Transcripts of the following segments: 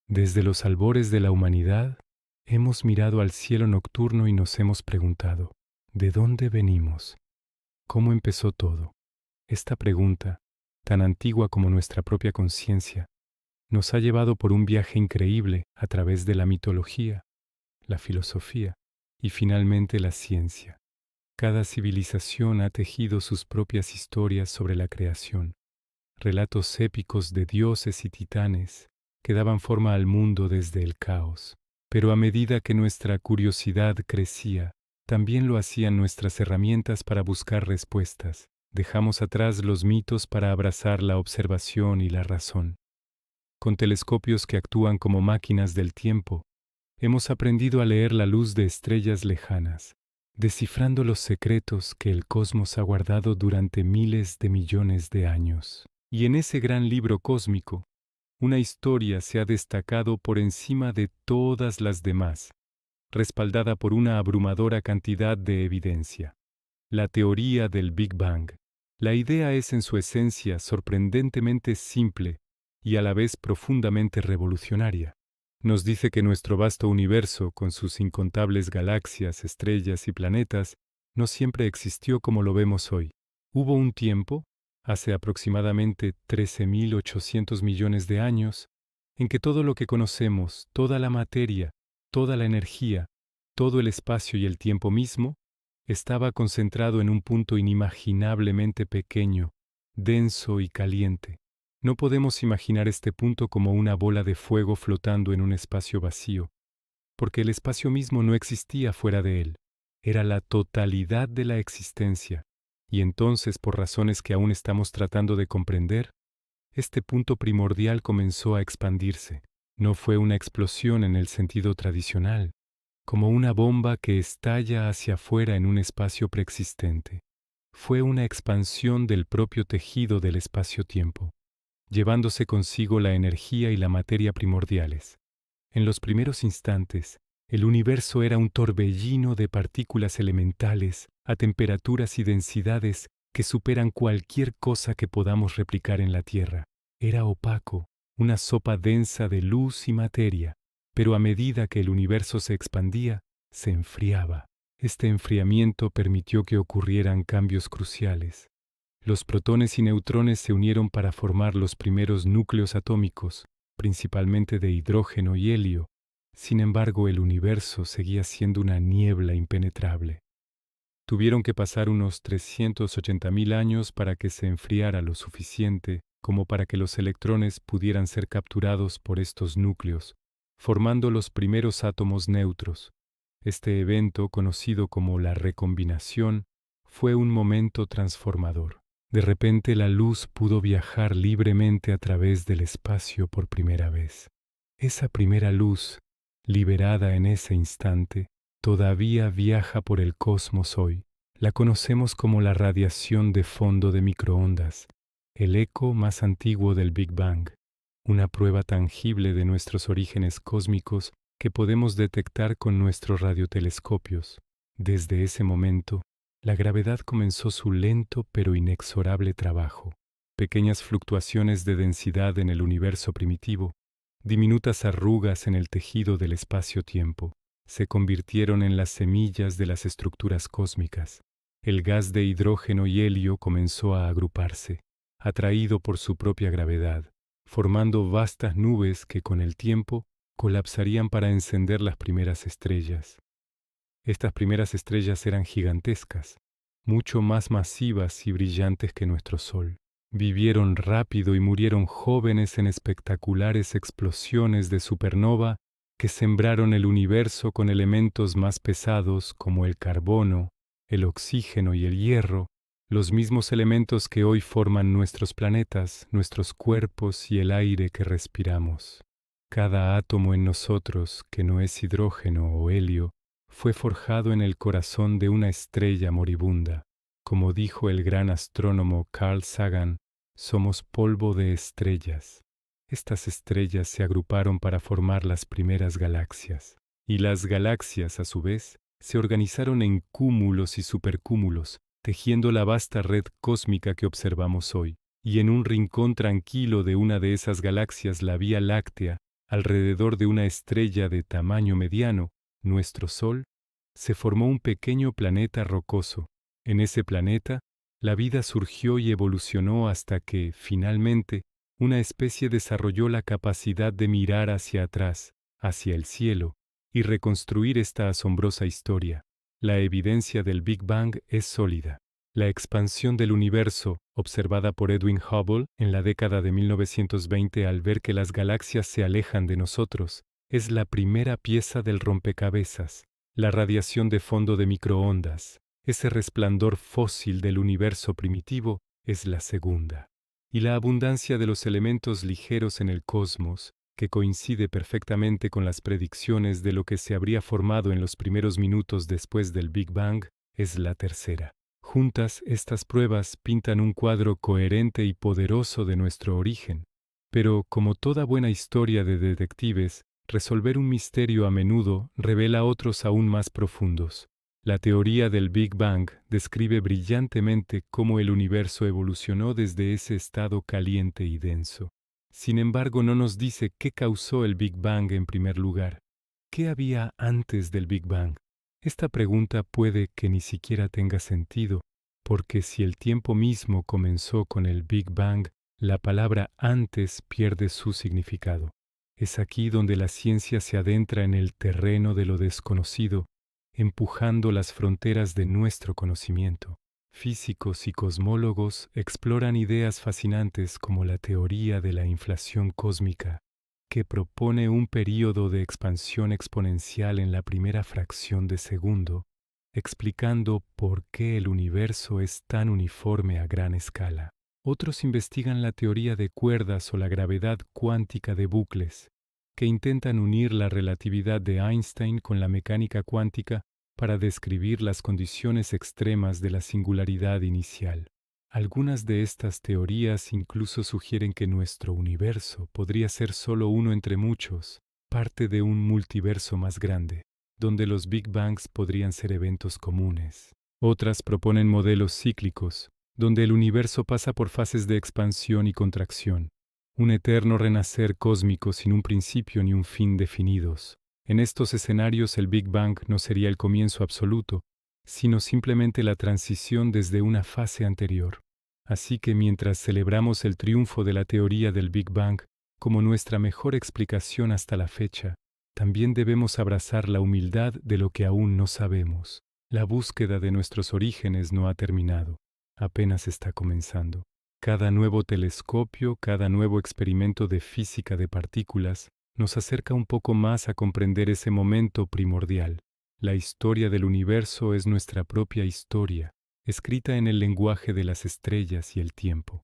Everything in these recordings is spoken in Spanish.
Desde los albores de la humanidad, hemos mirado al cielo nocturno y nos hemos preguntado, ¿de dónde venimos? ¿Cómo empezó todo? Esta pregunta, tan antigua como nuestra propia conciencia, nos ha llevado por un viaje increíble a través de la mitología, la filosofía y finalmente la ciencia. Cada civilización ha tejido sus propias historias sobre la creación, relatos épicos de dioses y titanes que daban forma al mundo desde el caos. Pero a medida que nuestra curiosidad crecía, también lo hacían nuestras herramientas para buscar respuestas. Dejamos atrás los mitos para abrazar la observación y la razón. Con telescopios que actúan como máquinas del tiempo, hemos aprendido a leer la luz de estrellas lejanas, descifrando los secretos que el cosmos ha guardado durante miles de millones de años. Y en ese gran libro cósmico, una historia se ha destacado por encima de todas las demás, respaldada por una abrumadora cantidad de evidencia. La teoría del Big Bang. La idea es en su esencia sorprendentemente simple y a la vez profundamente revolucionaria. Nos dice que nuestro vasto universo, con sus incontables galaxias, estrellas y planetas, no siempre existió como lo vemos hoy. Hubo un tiempo, hace aproximadamente 13.800 millones de años, en que todo lo que conocemos, toda la materia, toda la energía, todo el espacio y el tiempo mismo, estaba concentrado en un punto inimaginablemente pequeño, denso y caliente. No podemos imaginar este punto como una bola de fuego flotando en un espacio vacío, porque el espacio mismo no existía fuera de él. Era la totalidad de la existencia, y entonces, por razones que aún estamos tratando de comprender, este punto primordial comenzó a expandirse. No fue una explosión en el sentido tradicional, como una bomba que estalla hacia afuera en un espacio preexistente. Fue una expansión del propio tejido del espacio-tiempo, llevándose consigo la energía y la materia primordiales. En los primeros instantes, el universo era un torbellino de partículas elementales a temperaturas y densidades que superan cualquier cosa que podamos replicar en la Tierra. Era opaco, una sopa densa de luz y materia, pero a medida que el universo se expandía, se enfriaba. Este enfriamiento permitió que ocurrieran cambios cruciales. Los protones y neutrones se unieron para formar los primeros núcleos atómicos, principalmente de hidrógeno y helio. Sin embargo, el universo seguía siendo una niebla impenetrable. Tuvieron que pasar unos 380.000 años para que se enfriara lo suficiente como para que los electrones pudieran ser capturados por estos núcleos, formando los primeros átomos neutros. Este evento, conocido como la recombinación, fue un momento transformador. De repente la luz pudo viajar libremente a través del espacio por primera vez. Esa primera luz, liberada en ese instante, todavía viaja por el cosmos hoy. La conocemos como la radiación de fondo de microondas, el eco más antiguo del Big Bang, una prueba tangible de nuestros orígenes cósmicos que podemos detectar con nuestros radiotelescopios. Desde ese momento, la gravedad comenzó su lento pero inexorable trabajo. Pequeñas fluctuaciones de densidad en el universo primitivo, diminutas arrugas en el tejido del espacio-tiempo, se convirtieron en las semillas de las estructuras cósmicas. El gas de hidrógeno y helio comenzó a agruparse, atraído por su propia gravedad, formando vastas nubes que con el tiempo colapsarían para encender las primeras estrellas. Estas primeras estrellas eran gigantescas, mucho más masivas y brillantes que nuestro Sol. Vivieron rápido y murieron jóvenes en espectaculares explosiones de supernova que sembraron el universo con elementos más pesados como el carbono, el oxígeno y el hierro, los mismos elementos que hoy forman nuestros planetas, nuestros cuerpos y el aire que respiramos. Cada átomo en nosotros, que no es hidrógeno o helio, fue forjado en el corazón de una estrella moribunda. Como dijo el gran astrónomo Carl Sagan, somos polvo de estrellas. Estas estrellas se agruparon para formar las primeras galaxias. Y las galaxias, a su vez, se organizaron en cúmulos y supercúmulos, tejiendo la vasta red cósmica que observamos hoy. Y en un rincón tranquilo de una de esas galaxias, la Vía Láctea, alrededor de una estrella de tamaño mediano, nuestro Sol, se formó un pequeño planeta rocoso. En ese planeta, la vida surgió y evolucionó hasta que, finalmente, una especie desarrolló la capacidad de mirar hacia atrás, hacia el cielo, y reconstruir esta asombrosa historia. La evidencia del Big Bang es sólida. La expansión del universo, observada por Edwin Hubble en la década de 1920 al ver que las galaxias se alejan de nosotros, es la primera pieza del rompecabezas. La radiación de fondo de microondas, ese resplandor fósil del universo primitivo, es la segunda. Y la abundancia de los elementos ligeros en el cosmos, que coincide perfectamente con las predicciones de lo que se habría formado en los primeros minutos después del Big Bang, es la tercera. Juntas, estas pruebas pintan un cuadro coherente y poderoso de nuestro origen. Pero, como toda buena historia de detectives, resolver un misterio a menudo revela otros aún más profundos. La teoría del Big Bang describe brillantemente cómo el universo evolucionó desde ese estado caliente y denso. Sin embargo, no nos dice qué causó el Big Bang en primer lugar. ¿Qué había antes del Big Bang? Esta pregunta puede que ni siquiera tenga sentido, porque si el tiempo mismo comenzó con el Big Bang, la palabra antes pierde su significado. Es aquí donde la ciencia se adentra en el terreno de lo desconocido, empujando las fronteras de nuestro conocimiento. Físicos y cosmólogos exploran ideas fascinantes como la teoría de la inflación cósmica, que propone un período de expansión exponencial en la primera fracción de segundo, explicando por qué el universo es tan uniforme a gran escala. Otros investigan la teoría de cuerdas o la gravedad cuántica de bucles, que intentan unir la relatividad de Einstein con la mecánica cuántica para describir las condiciones extremas de la singularidad inicial. Algunas de estas teorías incluso sugieren que nuestro universo podría ser solo uno entre muchos, parte de un multiverso más grande, donde los Big Bangs podrían ser eventos comunes. Otras proponen modelos cíclicos, donde el universo pasa por fases de expansión y contracción, un eterno renacer cósmico sin un principio ni un fin definidos. En estos escenarios el Big Bang no sería el comienzo absoluto, sino simplemente la transición desde una fase anterior. Así que mientras celebramos el triunfo de la teoría del Big Bang como nuestra mejor explicación hasta la fecha, también debemos abrazar la humildad de lo que aún no sabemos. La búsqueda de nuestros orígenes no ha terminado, apenas está comenzando. Cada nuevo telescopio, cada nuevo experimento de física de partículas, nos acerca un poco más a comprender ese momento primordial. La historia del universo es nuestra propia historia, escrita en el lenguaje de las estrellas y el tiempo.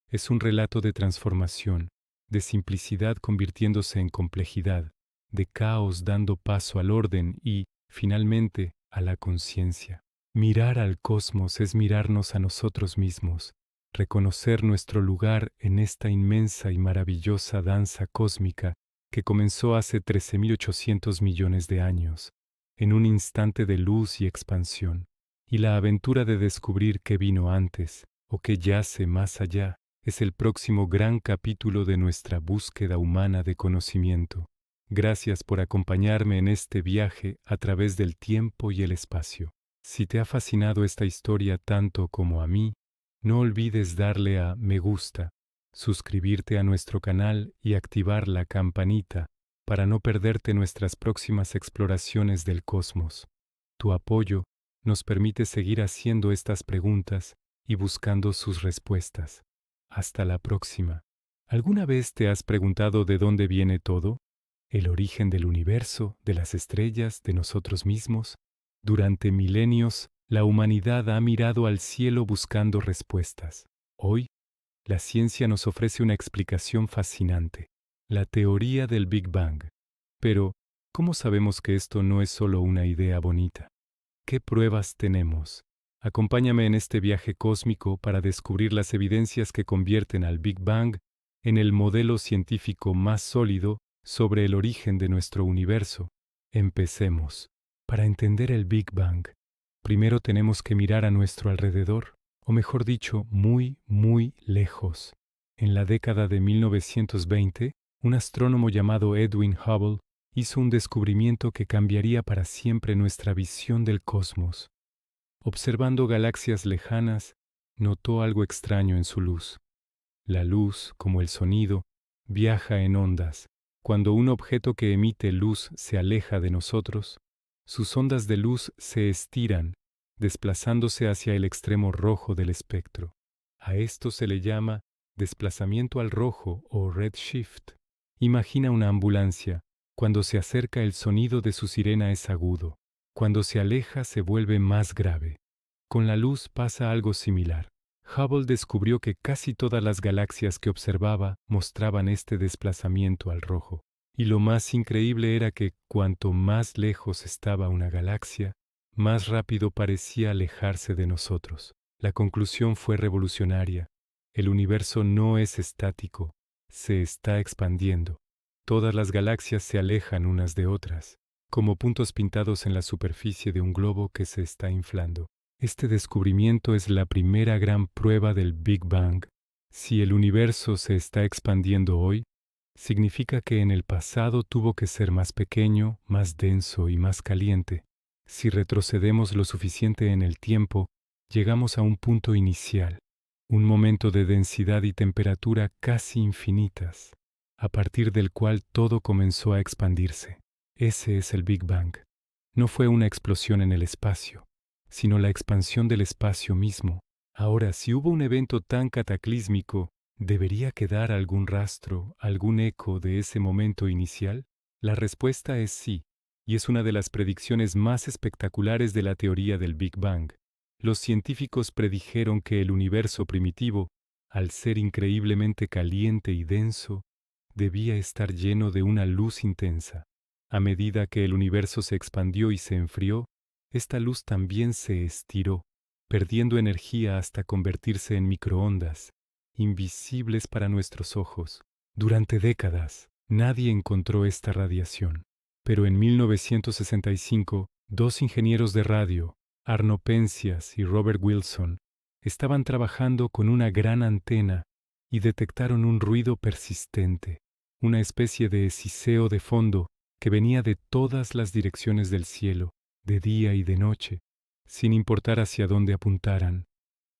Es un relato de transformación, de simplicidad convirtiéndose en complejidad, de caos dando paso al orden y, finalmente, a la conciencia. Mirar al cosmos es mirarnos a nosotros mismos, reconocer nuestro lugar en esta inmensa y maravillosa danza cósmica que comenzó hace 13.800 millones de años, en un instante de luz y expansión, y la aventura de descubrir qué vino antes, o qué yace más allá, es el próximo gran capítulo de nuestra búsqueda humana de conocimiento. Gracias por acompañarme en este viaje a través del tiempo y el espacio. Si te ha fascinado esta historia tanto como a mí, no olvides darle a me gusta, suscribirte a nuestro canal y activar la campanita para no perderte nuestras próximas exploraciones del cosmos. Tu apoyo nos permite seguir haciendo estas preguntas y buscando sus respuestas. Hasta la próxima. ¿Alguna vez te has preguntado de dónde viene todo? ¿El origen del universo, de las estrellas, de nosotros mismos? Durante milenios, la humanidad ha mirado al cielo buscando respuestas. Hoy, la ciencia nos ofrece una explicación fascinante, la teoría del Big Bang. Pero, ¿cómo sabemos que esto no es solo una idea bonita? ¿Qué pruebas tenemos? Acompáñame en este viaje cósmico para descubrir las evidencias que convierten al Big Bang en el modelo científico más sólido sobre el origen de nuestro universo. Empecemos. Para entender el Big Bang, primero tenemos que mirar a nuestro alrededor, o mejor dicho, muy, muy lejos. En la década de 1920, un astrónomo llamado Edwin Hubble hizo un descubrimiento que cambiaría para siempre nuestra visión del cosmos. Observando galaxias lejanas, notó algo extraño en su luz. La luz, como el sonido, viaja en ondas. Cuando un objeto que emite luz se aleja de nosotros, sus ondas de luz se estiran, desplazándose hacia el extremo rojo del espectro. A esto se le llama desplazamiento al rojo o redshift. Imagina una ambulancia. Cuando se acerca, el sonido de su sirena es agudo. Cuando se aleja, se vuelve más grave. Con la luz pasa algo similar. Hubble descubrió que casi todas las galaxias que observaba mostraban este desplazamiento al rojo. Y lo más increíble era que cuanto más lejos estaba una galaxia, más rápido parecía alejarse de nosotros. La conclusión fue revolucionaria. El universo no es estático, se está expandiendo. Todas las galaxias se alejan unas de otras, como puntos pintados en la superficie de un globo que se está inflando. Este descubrimiento es la primera gran prueba del Big Bang. Si el universo se está expandiendo hoy, significa que en el pasado tuvo que ser más pequeño, más denso y más caliente. Si retrocedemos lo suficiente en el tiempo, llegamos a un punto inicial, un momento de densidad y temperatura casi infinitas, a partir del cual todo comenzó a expandirse. Ese es el Big Bang. No fue una explosión en el espacio, sino la expansión del espacio mismo. Ahora, si hubo un evento tan cataclísmico, ¿debería quedar algún rastro, algún eco de ese momento inicial? La respuesta es sí, y es una de las predicciones más espectaculares de la teoría del Big Bang. Los científicos predijeron que el universo primitivo, al ser increíblemente caliente y denso, debía estar lleno de una luz intensa. A medida que el universo se expandió y se enfrió, esta luz también se estiró, perdiendo energía hasta convertirse en microondas, invisibles para nuestros ojos. Durante décadas, nadie encontró esta radiación. Pero en 1965, dos ingenieros de radio, Arno Penzias y Robert Wilson, estaban trabajando con una gran antena y detectaron un ruido persistente, una especie de siseo de fondo que venía de todas las direcciones del cielo, de día y de noche, sin importar hacia dónde apuntaran.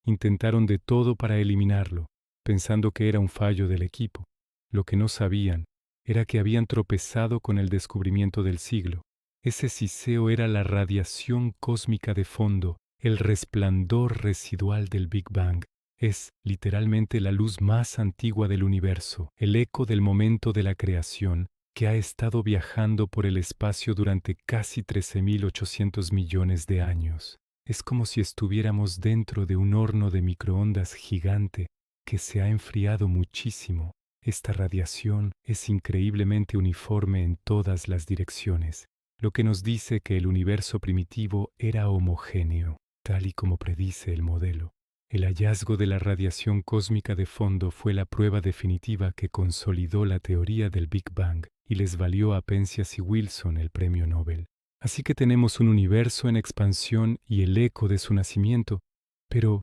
Intentaron de todo para eliminarlo, pensando que era un fallo del equipo. Lo que no sabían era que habían tropezado con el descubrimiento del siglo. Ese siseo era la radiación cósmica de fondo, el resplandor residual del Big Bang. Es, literalmente, la luz más antigua del universo, el eco del momento de la creación, que ha estado viajando por el espacio durante casi 13.800 millones de años. Es como si estuviéramos dentro de un horno de microondas gigante que se ha enfriado muchísimo. Esta radiación es increíblemente uniforme en todas las direcciones, lo que nos dice que el universo primitivo era homogéneo, tal y como predice el modelo. El hallazgo de la radiación cósmica de fondo fue la prueba definitiva que consolidó la teoría del Big Bang y les valió a Penzias y Wilson el premio Nobel. Así que tenemos un universo en expansión y el eco de su nacimiento. Pero,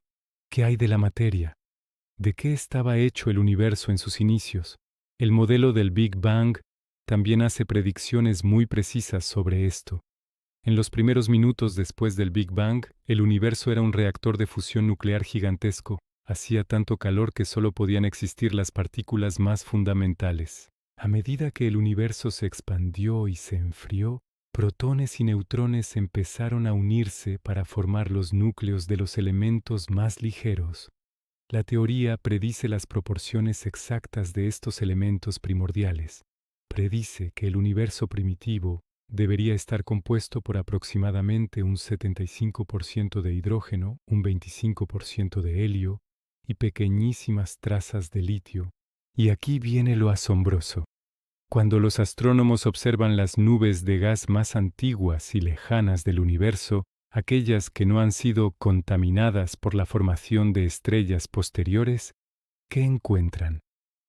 ¿qué hay de la materia? ¿De qué estaba hecho el universo en sus inicios? El modelo del Big Bang también hace predicciones muy precisas sobre esto. En los primeros minutos después del Big Bang, el universo era un reactor de fusión nuclear gigantesco. Hacía tanto calor que solo podían existir las partículas más fundamentales. A medida que el universo se expandió y se enfrió, protones y neutrones empezaron a unirse para formar los núcleos de los elementos más ligeros. La teoría predice las proporciones exactas de estos elementos primordiales. Predice que el universo primitivo debería estar compuesto por aproximadamente un 75% de hidrógeno, un 25% de helio y pequeñísimas trazas de litio. Y aquí viene lo asombroso. Cuando los astrónomos observan las nubes de gas más antiguas y lejanas del universo, aquellas que no han sido contaminadas por la formación de estrellas posteriores, ¿qué encuentran?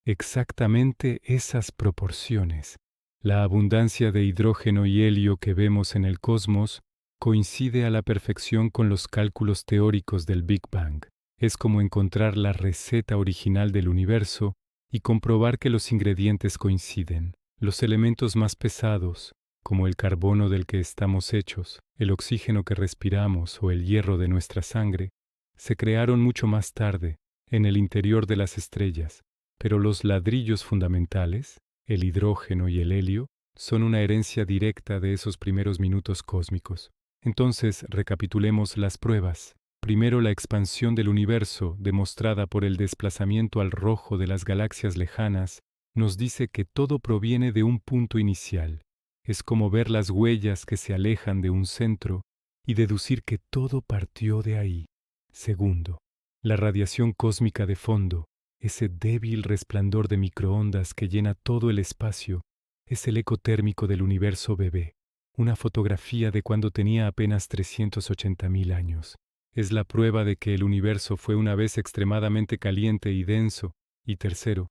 Exactamente esas proporciones. La abundancia de hidrógeno y helio que vemos en el cosmos coincide a la perfección con los cálculos teóricos del Big Bang. Es como encontrar la receta original del universo y comprobar que los ingredientes coinciden. Los elementos más pesados, como el carbono del que estamos hechos, el oxígeno que respiramos o el hierro de nuestra sangre, se crearon mucho más tarde, en el interior de las estrellas, pero los ladrillos fundamentales, el hidrógeno y el helio, son una herencia directa de esos primeros minutos cósmicos. Entonces, recapitulemos las pruebas. Primero, la expansión del universo, demostrada por el desplazamiento al rojo de las galaxias lejanas, nos dice que todo proviene de un punto inicial. Es como ver las huellas que se alejan de un centro y deducir que todo partió de ahí. Segundo, la radiación cósmica de fondo, ese débil resplandor de microondas que llena todo el espacio, es el eco térmico del universo bebé, una fotografía de cuando tenía apenas 380.000 años. Es la prueba de que el universo fue una vez extremadamente caliente y denso. Y tercero,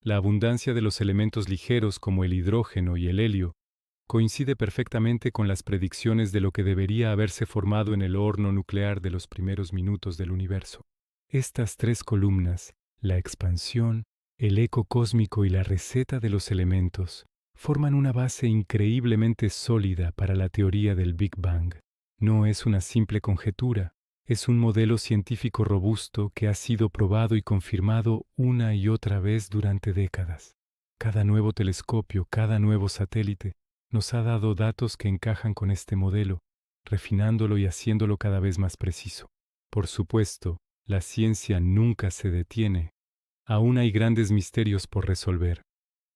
la abundancia de los elementos ligeros como el hidrógeno y el helio coincide perfectamente con las predicciones de lo que debería haberse formado en el horno nuclear de los primeros minutos del universo. Estas tres columnas, la expansión, el eco cósmico y la receta de los elementos, forman una base increíblemente sólida para la teoría del Big Bang. No es una simple conjetura, es un modelo científico robusto que ha sido probado y confirmado una y otra vez durante décadas. Cada nuevo telescopio, cada nuevo satélite, nos ha dado datos que encajan con este modelo, refinándolo y haciéndolo cada vez más preciso. Por supuesto, la ciencia nunca se detiene. Aún hay grandes misterios por resolver.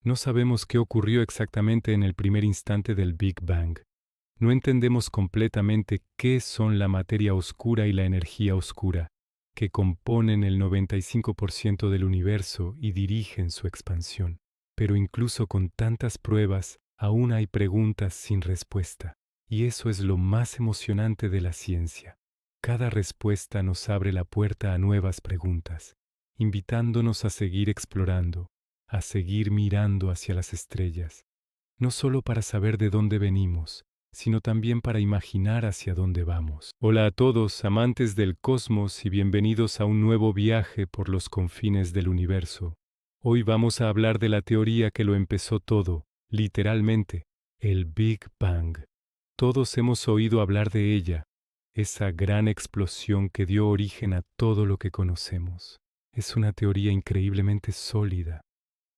No sabemos qué ocurrió exactamente en el primer instante del Big Bang. No entendemos completamente qué son la materia oscura y la energía oscura, que componen el 95% del universo y dirigen su expansión. Pero incluso con tantas pruebas, aún hay preguntas sin respuesta, y eso es lo más emocionante de la ciencia. Cada respuesta nos abre la puerta a nuevas preguntas, invitándonos a seguir explorando, a seguir mirando hacia las estrellas, no solo para saber de dónde venimos, sino también para imaginar hacia dónde vamos. Hola a todos, amantes del cosmos, y bienvenidos a un nuevo viaje por los confines del universo. Hoy vamos a hablar de la teoría que lo empezó todo, literalmente, el Big Bang. Todos hemos oído hablar de ella, esa gran explosión que dio origen a todo lo que conocemos. Es una teoría increíblemente sólida,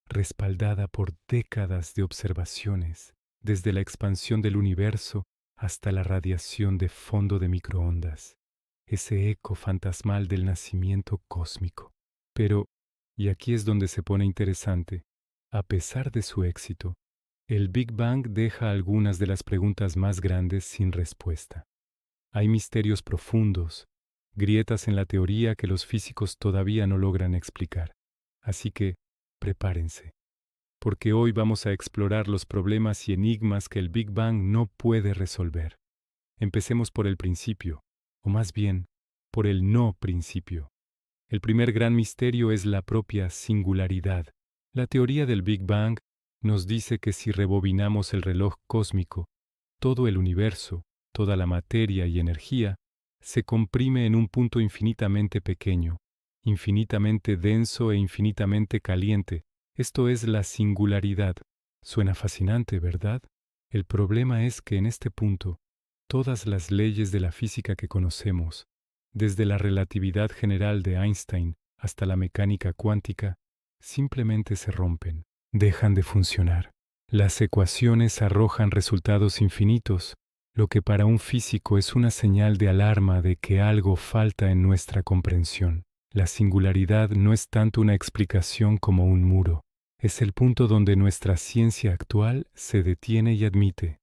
respaldada por décadas de observaciones, desde la expansión del universo hasta la radiación de fondo de microondas, ese eco fantasmal del nacimiento cósmico. Pero, y aquí es donde se pone interesante, a pesar de su éxito, el Big Bang deja algunas de las preguntas más grandes sin respuesta. Hay misterios profundos, grietas en la teoría que los físicos todavía no logran explicar. Así que, prepárense, porque hoy vamos a explorar los problemas y enigmas que el Big Bang no puede resolver. Empecemos por el principio, o más bien, por el no principio. El primer gran misterio es la propia singularidad. La teoría del Big Bang nos dice que si rebobinamos el reloj cósmico, todo el universo, toda la materia y energía, se comprime en un punto infinitamente pequeño, infinitamente denso e infinitamente caliente. Esto es la singularidad. Suena fascinante, ¿verdad? El problema es que en este punto, todas las leyes de la física que conocemos, desde la relatividad general de Einstein hasta la mecánica cuántica, simplemente se rompen, dejan de funcionar. Las ecuaciones arrojan resultados infinitos, lo que para un físico es una señal de alarma de que algo falta en nuestra comprensión. La singularidad no es tanto una explicación como un muro. Es el punto donde nuestra ciencia actual se detiene y admite: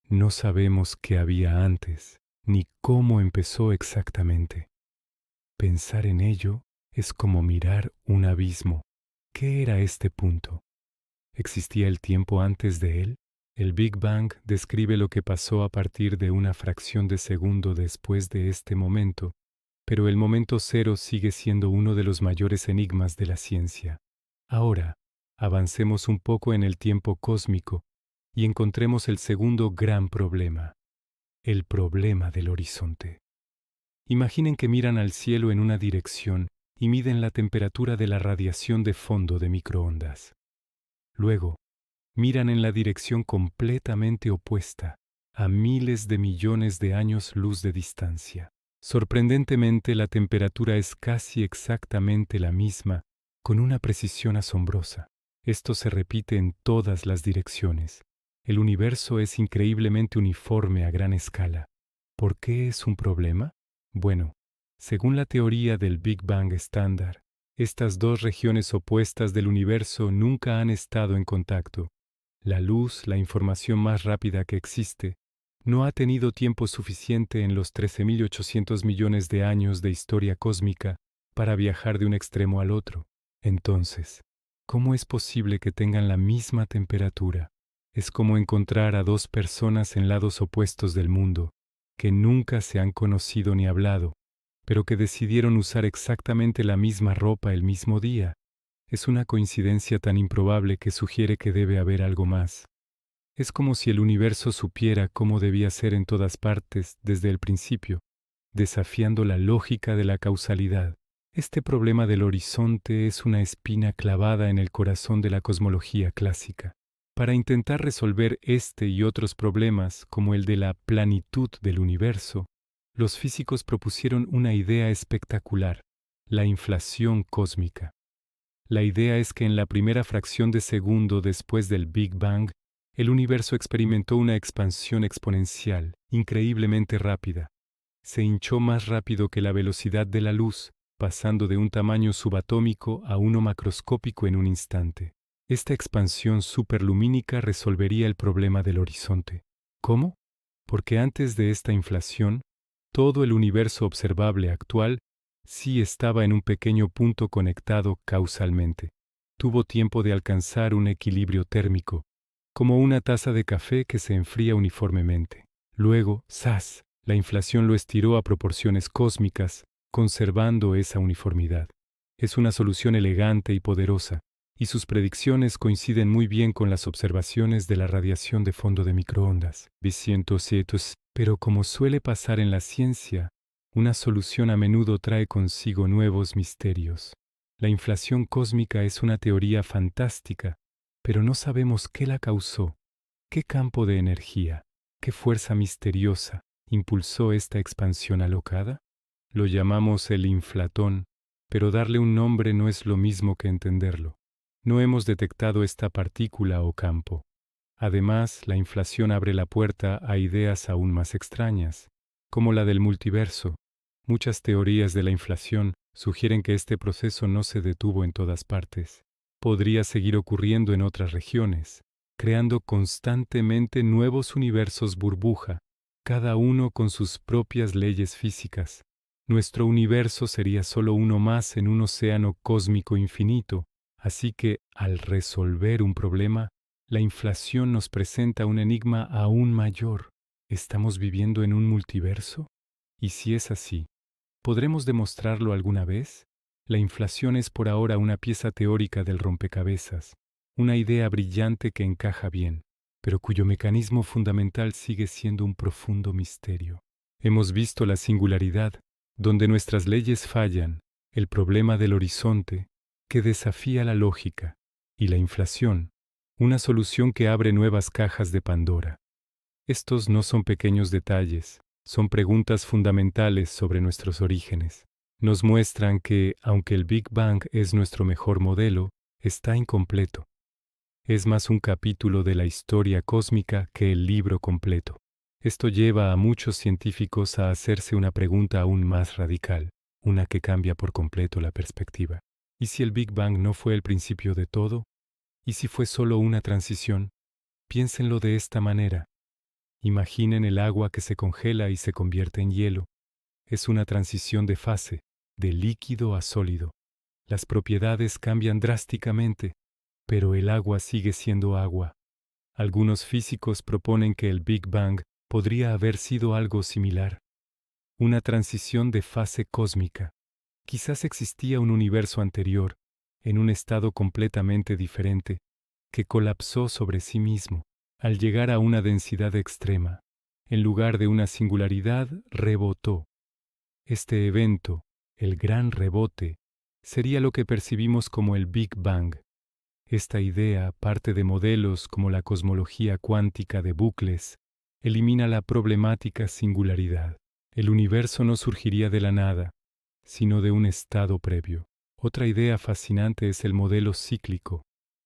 no sabemos qué había antes, ni cómo empezó exactamente. Pensar en ello es como mirar un abismo. ¿Qué era este punto? ¿Existía el tiempo antes de él? El Big Bang describe lo que pasó a partir de una fracción de segundo después de este momento, pero el momento cero sigue siendo uno de los mayores enigmas de la ciencia. Ahora, avancemos un poco en el tiempo cósmico y encontremos el segundo gran problema, el problema del horizonte. Imaginen que miran al cielo en una dirección y miden la temperatura de la radiación de fondo de microondas. Luego, miran en la dirección completamente opuesta, a miles de millones de años luz de distancia. Sorprendentemente, la temperatura es casi exactamente la misma, con una precisión asombrosa. Esto se repite en todas las direcciones. El universo es increíblemente uniforme a gran escala. ¿Por qué es un problema? Bueno, según la teoría del Big Bang estándar, estas dos regiones opuestas del universo nunca han estado en contacto. La luz, la información más rápida que existe, no ha tenido tiempo suficiente en los 13.800 millones de años de historia cósmica para viajar de un extremo al otro. Entonces, ¿cómo es posible que tengan la misma temperatura? Es como encontrar a dos personas en lados opuestos del mundo, que nunca se han conocido ni hablado, pero que decidieron usar exactamente la misma ropa el mismo día. Es una coincidencia tan improbable que sugiere que debe haber algo más. Es como si el universo supiera cómo debía ser en todas partes desde el principio, desafiando la lógica de la causalidad. Este problema del horizonte es una espina clavada en el corazón de la cosmología clásica. Para intentar resolver este y otros problemas, como el de la planitud del universo, los físicos propusieron una idea espectacular: la inflación cósmica. La idea es que en la primera fracción de segundo después del Big Bang, el universo experimentó una expansión exponencial, increíblemente rápida. Se hinchó más rápido que la velocidad de la luz, pasando de un tamaño subatómico a uno macroscópico en un instante. Esta expansión superlumínica resolvería el problema del horizonte. ¿Cómo? Porque antes de esta inflación, todo el universo observable actual sí estaba en un pequeño punto conectado causalmente. Tuvo tiempo de alcanzar un equilibrio térmico, como una taza de café que se enfría uniformemente. Luego, ¡zas!, la inflación lo estiró a proporciones cósmicas, conservando esa uniformidad. Es una solución elegante y poderosa, y sus predicciones coinciden muy bien con las observaciones de la radiación de fondo de microondas. Pero como suele pasar en la ciencia, una solución a menudo trae consigo nuevos misterios. La inflación cósmica es una teoría fantástica, pero no sabemos qué la causó, qué campo de energía, qué fuerza misteriosa impulsó esta expansión alocada. Lo llamamos el inflatón, pero darle un nombre no es lo mismo que entenderlo. No hemos detectado esta partícula o campo. Además, la inflación abre la puerta a ideas aún más extrañas, como la del multiverso. Muchas teorías de la inflación sugieren que este proceso no se detuvo en todas partes. Podría seguir ocurriendo en otras regiones, creando constantemente nuevos universos burbuja, cada uno con sus propias leyes físicas. Nuestro universo sería solo uno más en un océano cósmico infinito, así que, al resolver un problema, la inflación nos presenta un enigma aún mayor. ¿Estamos viviendo en un multiverso? Y si es así, ¿podremos demostrarlo alguna vez? La inflación es por ahora una pieza teórica del rompecabezas, una idea brillante que encaja bien, pero cuyo mecanismo fundamental sigue siendo un profundo misterio. Hemos visto la singularidad, donde nuestras leyes fallan, el problema del horizonte, que desafía la lógica, y la inflación, una solución que abre nuevas cajas de Pandora. Estos no son pequeños detalles, son preguntas fundamentales sobre nuestros orígenes. Nos muestran que, aunque el Big Bang es nuestro mejor modelo, está incompleto. Es más un capítulo de la historia cósmica que el libro completo. Esto lleva a muchos científicos a hacerse una pregunta aún más radical, una que cambia por completo la perspectiva. ¿Y si el Big Bang no fue el principio de todo? ¿Y si fue solo una transición? Piénsenlo de esta manera. Imaginen el agua que se congela y se convierte en hielo. Es una transición de fase, de líquido a sólido. Las propiedades cambian drásticamente, pero el agua sigue siendo agua. Algunos físicos proponen que el Big Bang podría haber sido algo similar. Una transición de fase cósmica. Quizás existía un universo anterior, en un estado completamente diferente, que colapsó sobre sí mismo. Al llegar a una densidad extrema, en lugar de una singularidad, rebotó. Este evento, el gran rebote, sería lo que percibimos como el Big Bang. Esta idea parte de modelos como la cosmología cuántica de bucles, elimina la problemática singularidad. El universo no surgiría de la nada, sino de un estado previo. Otra idea fascinante es el modelo cíclico,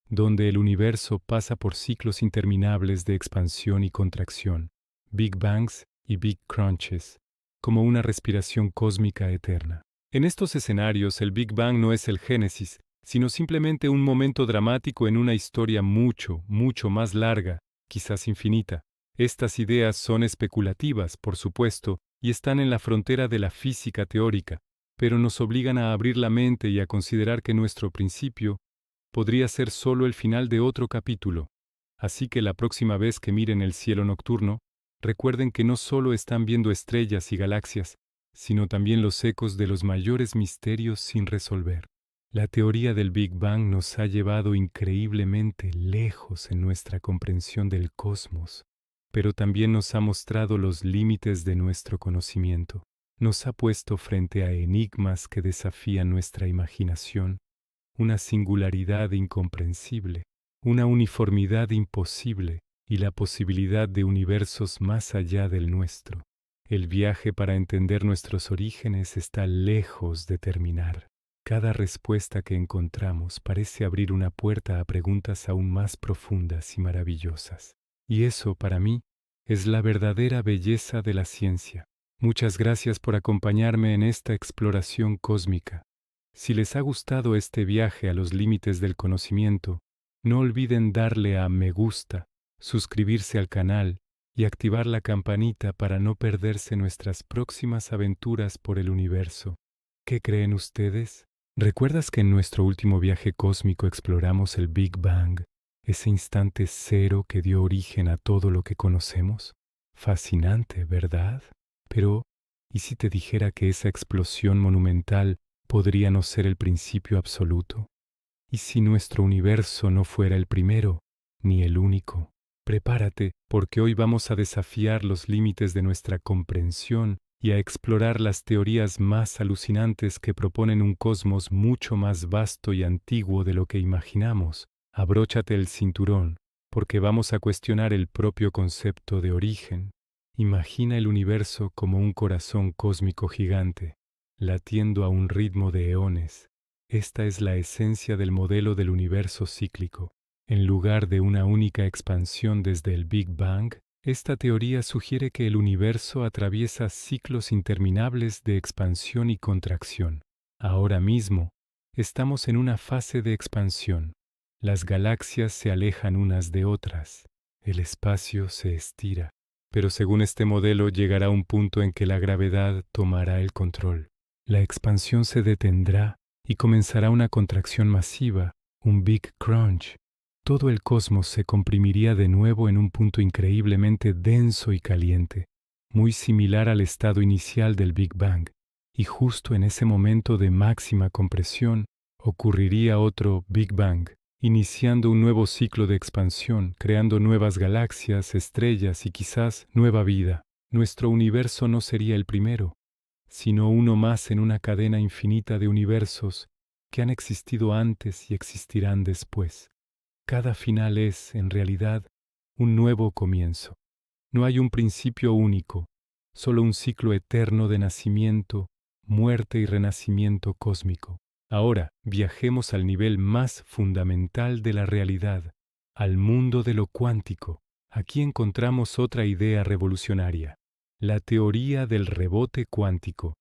donde el universo pasa por ciclos interminables de expansión y contracción, Big Bangs y Big Crunches, como una respiración cósmica eterna. En estos escenarios, el Big Bang no es el génesis, sino simplemente un momento dramático en una historia mucho, mucho más larga, quizás infinita. Estas ideas son especulativas, por supuesto, y están en la frontera de la física teórica, pero nos obligan a abrir la mente y a considerar que nuestro principio podría ser solo el final de otro capítulo. Así que la próxima vez que miren el cielo nocturno, recuerden que no solo están viendo estrellas y galaxias, sino también los ecos de los mayores misterios sin resolver. La teoría del Big Bang nos ha llevado increíblemente lejos en nuestra comprensión del cosmos, pero también nos ha mostrado los límites de nuestro conocimiento. Nos ha puesto frente a enigmas que desafían nuestra imaginación, una singularidad incomprensible, una uniformidad imposible y la posibilidad de universos más allá del nuestro. El viaje para entender nuestros orígenes está lejos de terminar. Cada respuesta que encontramos parece abrir una puerta a preguntas aún más profundas y maravillosas. Y eso, para mí, es la verdadera belleza de la ciencia. Muchas gracias por acompañarme en esta exploración cósmica. Si les ha gustado este viaje a los límites del conocimiento, no olviden darle a me gusta, suscribirse al canal y activar la campanita para no perderse nuestras próximas aventuras por el universo. ¿Qué creen ustedes? ¿Recuerdas que en nuestro último viaje cósmico exploramos el Big Bang, ese instante cero que dio origen a todo lo que conocemos? Fascinante, ¿verdad? Pero, ¿y si te dijera que esa explosión monumental podría no ser el principio absoluto? ¿Y si nuestro universo no fuera el primero, ni el único? Prepárate, porque hoy vamos a desafiar los límites de nuestra comprensión y a explorar las teorías más alucinantes que proponen un cosmos mucho más vasto y antiguo de lo que imaginamos. Abróchate el cinturón, porque vamos a cuestionar el propio concepto de origen. Imagina el universo como un corazón cósmico gigante, latiendo a un ritmo de eones. Esta es la esencia del modelo del universo cíclico. En lugar de una única expansión desde el Big Bang, esta teoría sugiere que el universo atraviesa ciclos interminables de expansión y contracción. Ahora mismo, estamos en una fase de expansión. Las galaxias se alejan unas de otras. El espacio se estira. Pero según este modelo llegará un punto en que la gravedad tomará el control. La expansión se detendrá y comenzará una contracción masiva, un Big Crunch. Todo el cosmos se comprimiría de nuevo en un punto increíblemente denso y caliente, muy similar al estado inicial del Big Bang, y justo en ese momento de máxima compresión ocurriría otro Big Bang, iniciando un nuevo ciclo de expansión, creando nuevas galaxias, estrellas y quizás nueva vida. Nuestro universo no sería el primero, sino uno más en una cadena infinita de universos que han existido antes y existirán después. Cada final es, en realidad, un nuevo comienzo. No hay un principio único, solo un ciclo eterno de nacimiento, muerte y renacimiento cósmico. Ahora, viajemos al nivel más fundamental de la realidad, al mundo de lo cuántico. Aquí encontramos otra idea revolucionaria, la teoría del rebote cuántico.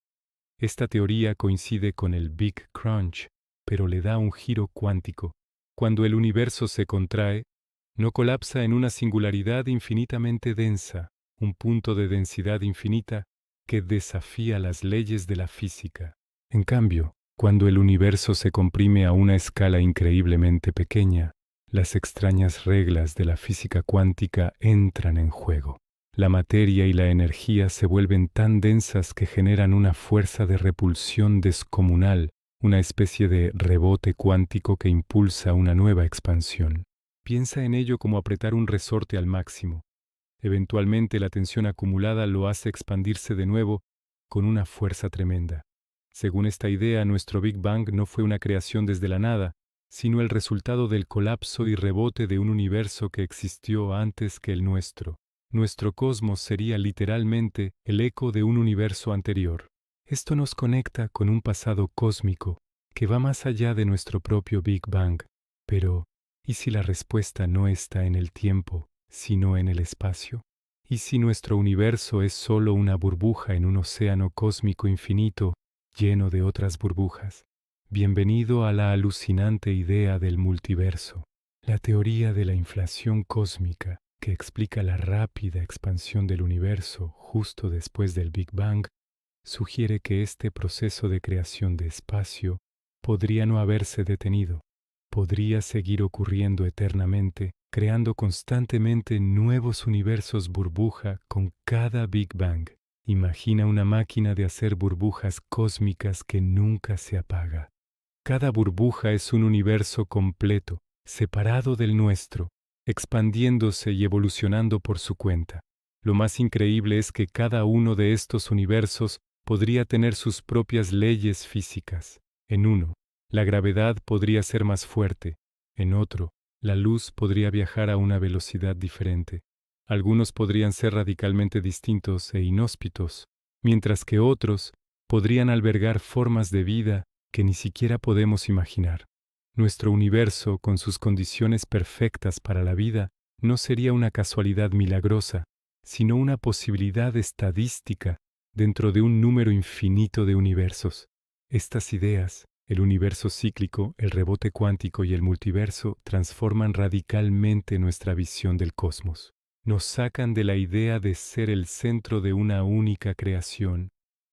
Esta teoría coincide con el Big Crunch, pero le da un giro cuántico. Cuando el universo se contrae, no colapsa en una singularidad infinitamente densa, un punto de densidad infinita que desafía las leyes de la física. En cambio, cuando el universo se comprime a una escala increíblemente pequeña, las extrañas reglas de la física cuántica entran en juego. La materia y la energía se vuelven tan densas que generan una fuerza de repulsión descomunal, una especie de rebote cuántico que impulsa una nueva expansión. Piensa en ello como apretar un resorte al máximo. Eventualmente la tensión acumulada lo hace expandirse de nuevo con una fuerza tremenda. Según esta idea, nuestro Big Bang no fue una creación desde la nada, sino el resultado del colapso y rebote de un universo que existió antes que el nuestro. Nuestro cosmos sería literalmente el eco de un universo anterior. Esto nos conecta con un pasado cósmico que va más allá de nuestro propio Big Bang. Pero, ¿y si la respuesta no está en el tiempo, sino en el espacio? ¿Y si nuestro universo es solo una burbuja en un océano cósmico infinito lleno de otras burbujas? Bienvenido a la alucinante idea del multiverso, la teoría de la inflación cósmica que explica la rápida expansión del universo justo después del Big Bang, sugiere que este proceso de creación de espacio podría no haberse detenido, podría seguir ocurriendo eternamente, creando constantemente nuevos universos burbuja con cada Big Bang. Imagina una máquina de hacer burbujas cósmicas que nunca se apaga. Cada burbuja es un universo completo, separado del nuestro, expandiéndose y evolucionando por su cuenta. Lo más increíble es que cada uno de estos universos podría tener sus propias leyes físicas. En uno, la gravedad podría ser más fuerte. En otro, la luz podría viajar a una velocidad diferente. Algunos podrían ser radicalmente distintos e inhóspitos, mientras que otros podrían albergar formas de vida que ni siquiera podemos imaginar. Nuestro universo, con sus condiciones perfectas para la vida, no sería una casualidad milagrosa, sino una posibilidad estadística dentro de un número infinito de universos. Estas ideas, el universo cíclico, el rebote cuántico y el multiverso, transforman radicalmente nuestra visión del cosmos. Nos sacan de la idea de ser el centro de una única creación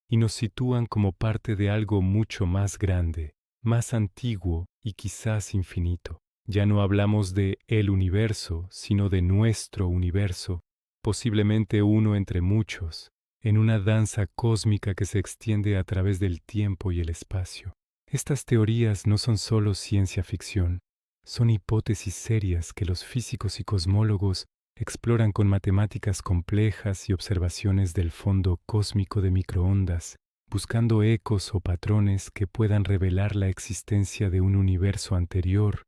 y nos sitúan como parte de algo mucho más grande, más antiguo y quizás infinito. Ya no hablamos de el universo, sino de nuestro universo, posiblemente uno entre muchos, en una danza cósmica que se extiende a través del tiempo y el espacio. Estas teorías no son solo ciencia ficción, son hipótesis serias que los físicos y cosmólogos exploran con matemáticas complejas y observaciones del fondo cósmico de microondas, buscando ecos o patrones que puedan revelar la existencia de un universo anterior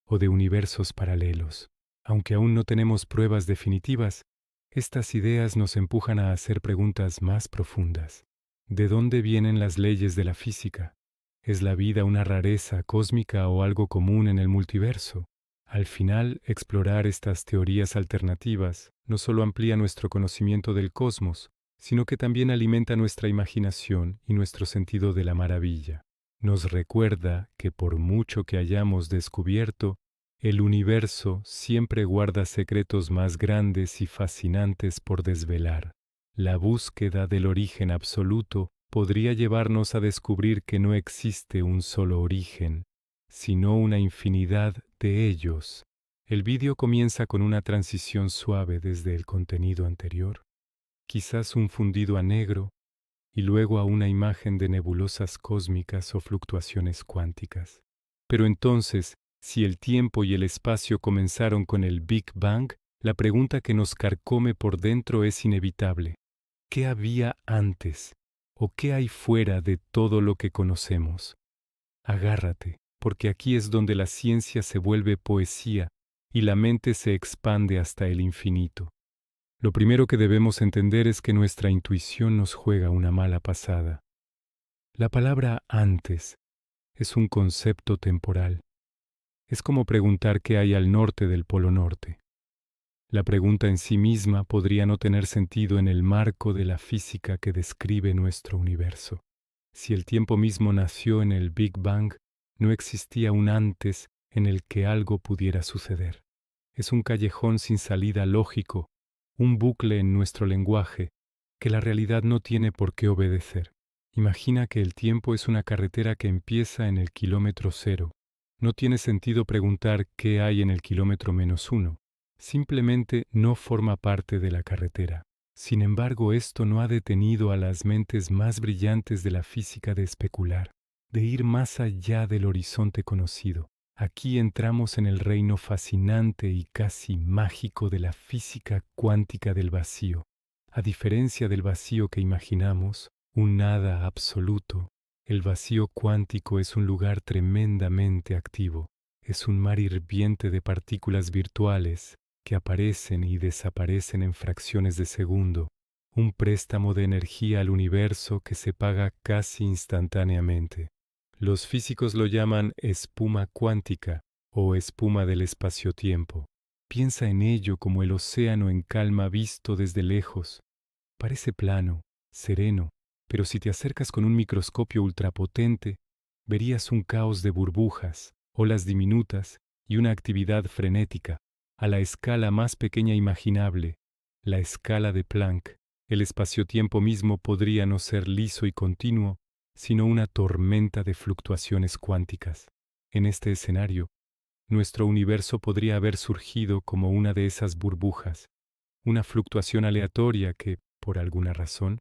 o de universos paralelos. Aunque aún no tenemos pruebas definitivas, estas ideas nos empujan a hacer preguntas más profundas. ¿De dónde vienen las leyes de la física? ¿Es la vida una rareza cósmica o algo común en el multiverso? Al final, explorar estas teorías alternativas no solo amplía nuestro conocimiento del cosmos, sino que también alimenta nuestra imaginación y nuestro sentido de la maravilla. Nos recuerda que por mucho que hayamos descubierto, el universo siempre guarda secretos más grandes y fascinantes por desvelar. La búsqueda del origen absoluto podría llevarnos a descubrir que no existe un solo origen, sino una infinidad de ellos. El vídeo comienza con una transición suave desde el contenido anterior, quizás un fundido a negro, y luego a una imagen de nebulosas cósmicas o fluctuaciones cuánticas. Pero entonces, si el tiempo y el espacio comenzaron con el Big Bang, la pregunta que nos carcome por dentro es inevitable. ¿Qué había antes? ¿O qué hay fuera de todo lo que conocemos? Agárrate, porque aquí es donde la ciencia se vuelve poesía y la mente se expande hasta el infinito. Lo primero que debemos entender es que nuestra intuición nos juega una mala pasada. La palabra antes es un concepto temporal. Es como preguntar qué hay al norte del Polo Norte. La pregunta en sí misma podría no tener sentido en el marco de la física que describe nuestro universo. Si el tiempo mismo nació en el Big Bang, no existía un antes en el que algo pudiera suceder. Es un callejón sin salida lógico, un bucle en nuestro lenguaje que la realidad no tiene por qué obedecer. Imagina que el tiempo es una carretera que empieza en el kilómetro cero. No tiene sentido preguntar qué hay en el kilómetro -1. Simplemente no forma parte de la carretera. Sin embargo, esto no ha detenido a las mentes más brillantes de la física de especular, de ir más allá del horizonte conocido. Aquí entramos en el reino fascinante y casi mágico de la física cuántica del vacío. A diferencia del vacío que imaginamos, un nada absoluto, El vacío cuántico es un lugar tremendamente activo. Es un mar hirviente de partículas virtuales que aparecen y desaparecen en fracciones de segundo. Un préstamo de energía al universo que se paga casi instantáneamente. Los físicos lo llaman espuma cuántica o espuma del espacio-tiempo. Piensa en ello como el océano en calma visto desde lejos. Parece plano, sereno, pero si te acercas con un microscopio ultrapotente, verías un caos de burbujas, olas diminutas y una actividad frenética, a la escala más pequeña imaginable, la escala de Planck. El espacio-tiempo mismo podría no ser liso y continuo, sino una tormenta de fluctuaciones cuánticas. En este escenario, nuestro universo podría haber surgido como una de esas burbujas, una fluctuación aleatoria que, por alguna razón,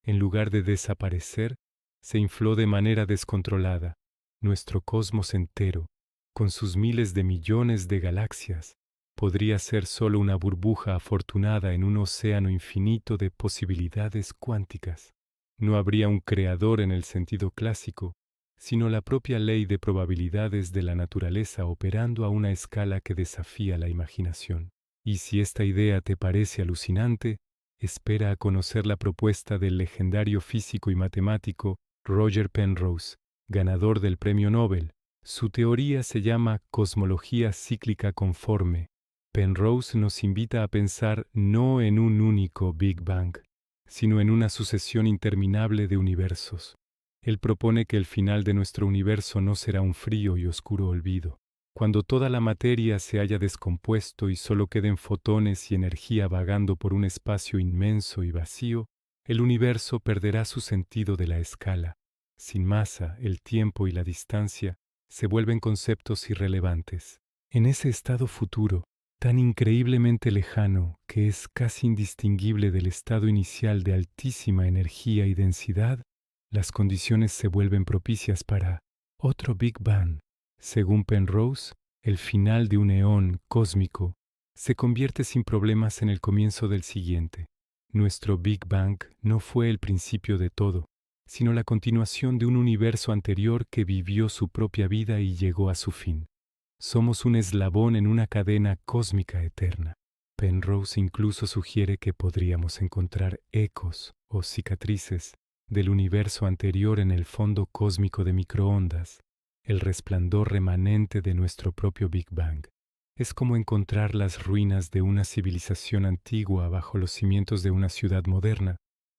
en lugar de desaparecer, se infló de manera descontrolada. Nuestro cosmos entero, con sus miles de millones de galaxias, podría ser solo una burbuja afortunada en un océano infinito de posibilidades cuánticas. No habría un creador en el sentido clásico, sino la propia ley de probabilidades de la naturaleza operando a una escala que desafía la imaginación. Y si esta idea te parece alucinante, espera a conocer la propuesta del legendario físico y matemático Roger Penrose, ganador del Premio Nobel. Su teoría se llama cosmología cíclica conforme. Penrose nos invita a pensar no en un único Big Bang, sino en una sucesión interminable de universos. Él propone que el final de nuestro universo no será un frío y oscuro olvido. Cuando toda la materia se haya descompuesto y solo queden fotones y energía vagando por un espacio inmenso y vacío, el universo perderá su sentido de la escala. Sin masa, el tiempo y la distancia se vuelven conceptos irrelevantes. En ese estado futuro, tan increíblemente lejano que es casi indistinguible del estado inicial de altísima energía y densidad, las condiciones se vuelven propicias para otro Big Bang. Según Penrose, el final de un eón cósmico se convierte sin problemas en el comienzo del siguiente. Nuestro Big Bang no fue el principio de todo, sino la continuación de un universo anterior que vivió su propia vida y llegó a su fin. Somos un eslabón en una cadena cósmica eterna. Penrose incluso sugiere que podríamos encontrar ecos o cicatrices del universo anterior en el fondo cósmico de microondas, el resplandor remanente de nuestro propio Big Bang. Es como encontrar las ruinas de una civilización antigua bajo los cimientos de una ciudad moderna.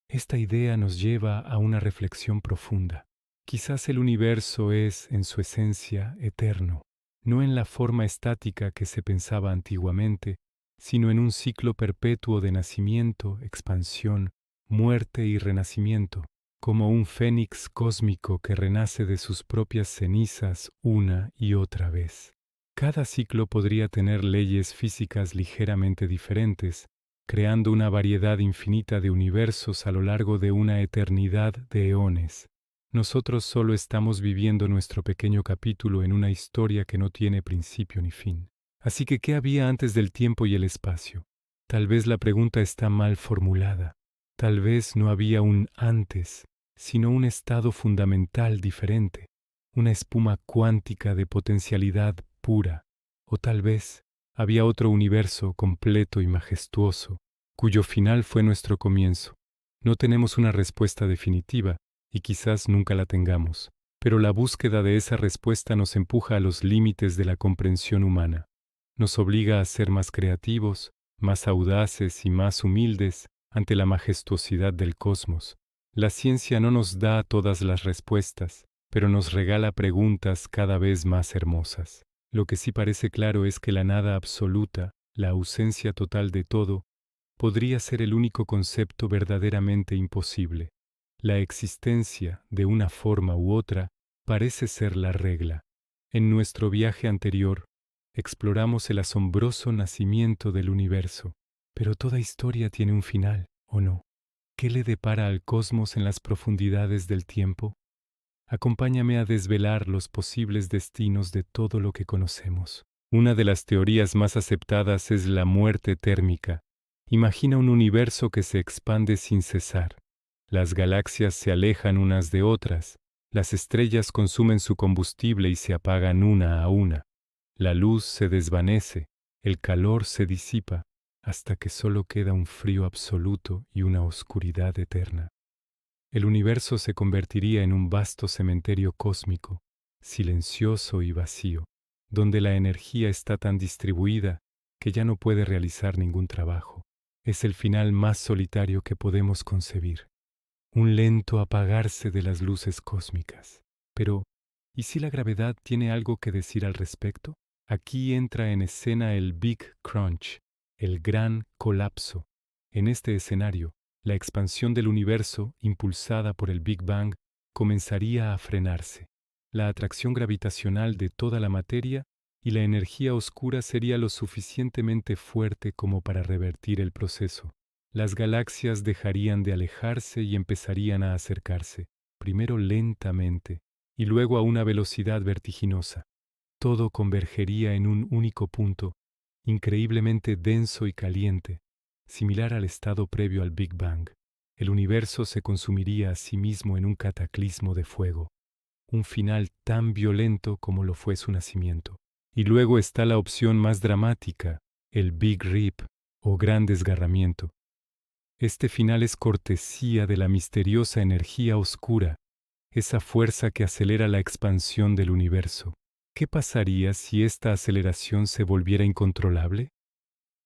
Esta idea nos lleva a una reflexión profunda. Quizás el universo es, en su esencia, eterno, no en la forma estática que se pensaba antiguamente, sino en un ciclo perpetuo de nacimiento, expansión, muerte y renacimiento, como un fénix cósmico que renace de sus propias cenizas una y otra vez. Cada ciclo podría tener leyes físicas ligeramente diferentes, creando una variedad infinita de universos a lo largo de una eternidad de eones. Nosotros solo estamos viviendo nuestro pequeño capítulo en una historia que no tiene principio ni fin. Así que, ¿qué había antes del tiempo y el espacio? Tal vez la pregunta está mal formulada. Tal vez no había un antes, sino un estado fundamental diferente, una espuma cuántica de potencialidad pura. O tal vez había otro universo completo y majestuoso, cuyo final fue nuestro comienzo. No tenemos una respuesta definitiva, y quizás nunca la tengamos, pero la búsqueda de esa respuesta nos empuja a los límites de la comprensión humana. Nos obliga a ser más creativos, más audaces y más humildes ante la majestuosidad del cosmos. La ciencia no nos da todas las respuestas, pero nos regala preguntas cada vez más hermosas. Lo que sí parece claro es que la nada absoluta, la ausencia total de todo, podría ser el único concepto verdaderamente imposible. La existencia, de una forma u otra, parece ser la regla. En nuestro viaje anterior, exploramos el asombroso nacimiento del universo. Pero toda historia tiene un final, ¿o no? ¿Qué le depara al cosmos en las profundidades del tiempo? Acompáñame a desvelar los posibles destinos de todo lo que conocemos. Una de las teorías más aceptadas es la muerte térmica. Imagina un universo que se expande sin cesar. Las galaxias se alejan unas de otras, Las estrellas consumen su combustible y se apagan una a una. La luz se desvanece, el calor se disipa, hasta que solo queda un frío absoluto y una oscuridad eterna. El universo se convertiría en un vasto cementerio cósmico, silencioso y vacío, donde la energía está tan distribuida que ya no puede realizar ningún trabajo. Es el final más solitario que podemos concebir, un lento apagarse de las luces cósmicas. Pero, ¿y si la gravedad tiene algo que decir al respecto? Aquí entra en escena el Big Crunch, el gran colapso. En este escenario, la expansión del universo, impulsada por el Big Bang, comenzaría a frenarse. La atracción gravitacional de toda la materia y la energía oscura sería lo suficientemente fuerte como para revertir el proceso. Las galaxias dejarían de alejarse y empezarían a acercarse, primero lentamente y luego a una velocidad vertiginosa. Todo convergería en un único punto, increíblemente denso y caliente, similar al estado previo al Big Bang. El universo se consumiría a sí mismo en un cataclismo de fuego, un final tan violento como lo fue su nacimiento. Y luego está la opción más dramática, el Big Rip, o gran desgarramiento. Este final es cortesía de la misteriosa energía oscura, esa fuerza que acelera la expansión del universo. ¿Qué pasaría si esta aceleración se volviera incontrolable?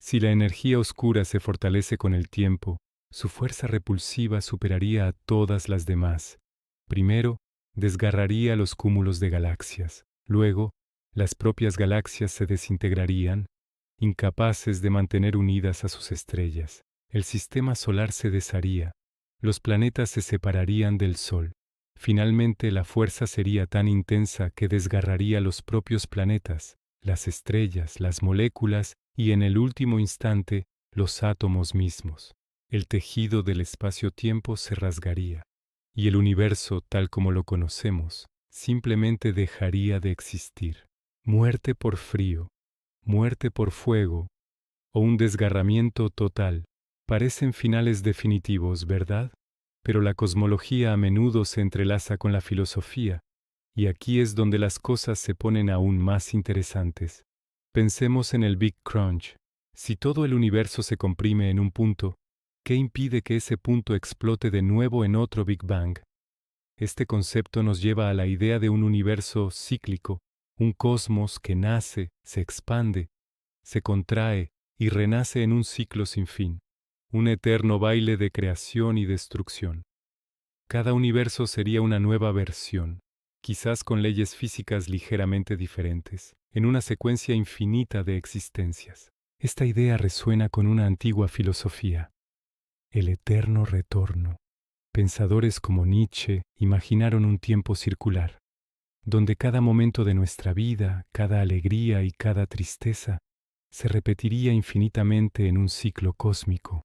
Si la energía oscura se fortalece con el tiempo, su fuerza repulsiva superaría a todas las demás. Primero, desgarraría los cúmulos de galaxias. Luego, las propias galaxias se desintegrarían, incapaces de mantener unidas a sus estrellas. El sistema solar se desharía. Los planetas se separarían del Sol. Finalmente, la fuerza sería tan intensa que desgarraría los propios planetas, las estrellas, las moléculas y, en el último instante, los átomos mismos. El tejido del espacio-tiempo se rasgaría, y el universo, tal como lo conocemos, simplemente dejaría de existir. Muerte por frío, muerte por fuego, o un desgarramiento total, parecen finales definitivos, ¿verdad? Pero la cosmología a menudo se entrelaza con la filosofía, y aquí es donde las cosas se ponen aún más interesantes. Pensemos en el Big Crunch. Si todo el universo se comprime en un punto, ¿qué impide que ese punto explote de nuevo en otro Big Bang? Este concepto nos lleva a la idea de un universo cíclico, un cosmos que nace, se expande, se contrae y renace en un ciclo sin fin, un eterno baile de creación y destrucción. Cada universo sería una nueva versión, quizás con leyes físicas ligeramente diferentes, en una secuencia infinita de existencias. Esta idea resuena con una antigua filosofía, el eterno retorno. Pensadores como Nietzsche imaginaron un tiempo circular, donde cada momento de nuestra vida, cada alegría y cada tristeza se repetiría infinitamente en un ciclo cósmico.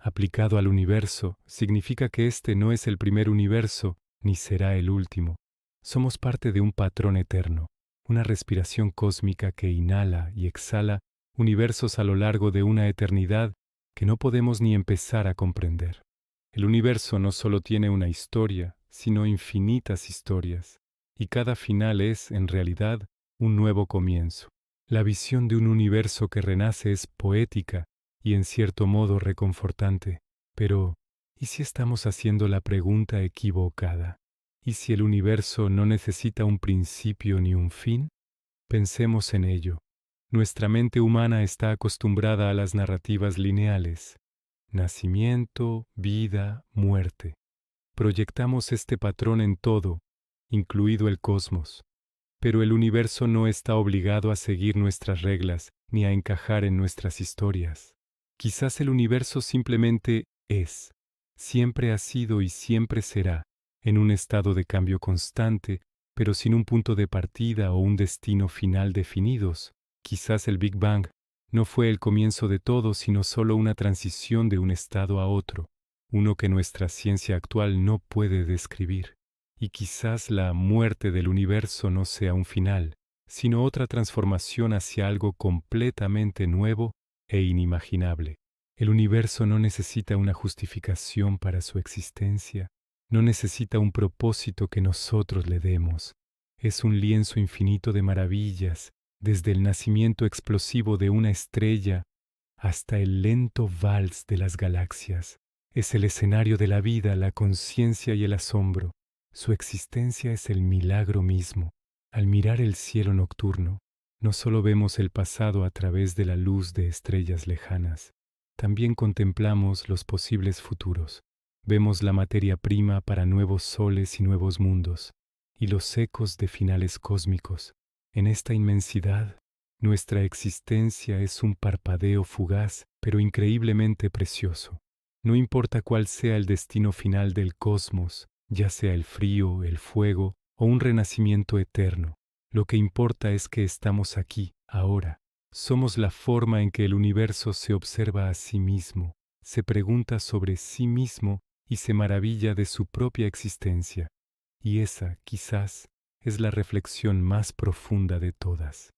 Aplicado al universo, significa que este no es el primer universo, ni será el último. Somos parte de un patrón eterno, una respiración cósmica que inhala y exhala universos a lo largo de una eternidad que no podemos ni empezar a comprender. El universo no solo tiene una historia, sino infinitas historias, y cada final es, en realidad, un nuevo comienzo. La visión de un universo que renace es poética y en cierto modo reconfortante. Pero, ¿y si estamos haciendo la pregunta equivocada? ¿Y si el universo no necesita un principio ni un fin? Pensemos en ello. Nuestra mente humana está acostumbrada a las narrativas lineales. Nacimiento, vida, muerte. Proyectamos este patrón en todo, incluido el cosmos. Pero el universo no está obligado a seguir nuestras reglas ni a encajar en nuestras historias. Quizás el universo simplemente es, siempre ha sido y siempre será, en un estado de cambio constante, pero sin un punto de partida o un destino final definidos. Quizás el Big Bang no fue el comienzo de todo, sino solo una transición de un estado a otro, uno que nuestra ciencia actual no puede describir. Y quizás la muerte del universo no sea un final, sino otra transformación hacia algo completamente nuevo e inimaginable. El universo no necesita una justificación para su existencia, No necesita un propósito que nosotros le demos. Es un lienzo infinito de maravillas, desde el nacimiento explosivo de una estrella hasta el lento vals de las galaxias. Es el escenario de la vida, la conciencia y el asombro. Su existencia es el milagro mismo. Al mirar el cielo nocturno, no solo vemos el pasado a través de la luz de estrellas lejanas, también contemplamos los posibles futuros. Vemos la materia prima para nuevos soles y nuevos mundos, y los ecos de finales cósmicos. En esta inmensidad, nuestra existencia es un parpadeo fugaz, pero increíblemente precioso. No importa cuál sea el destino final del cosmos, ya sea el frío, el fuego o un renacimiento eterno, lo que importa es que estamos aquí, ahora. Somos la forma en que el universo se observa a sí mismo, se pregunta sobre sí mismo y se maravilla de su propia existencia. Y esa, quizás, es la reflexión más profunda de todas.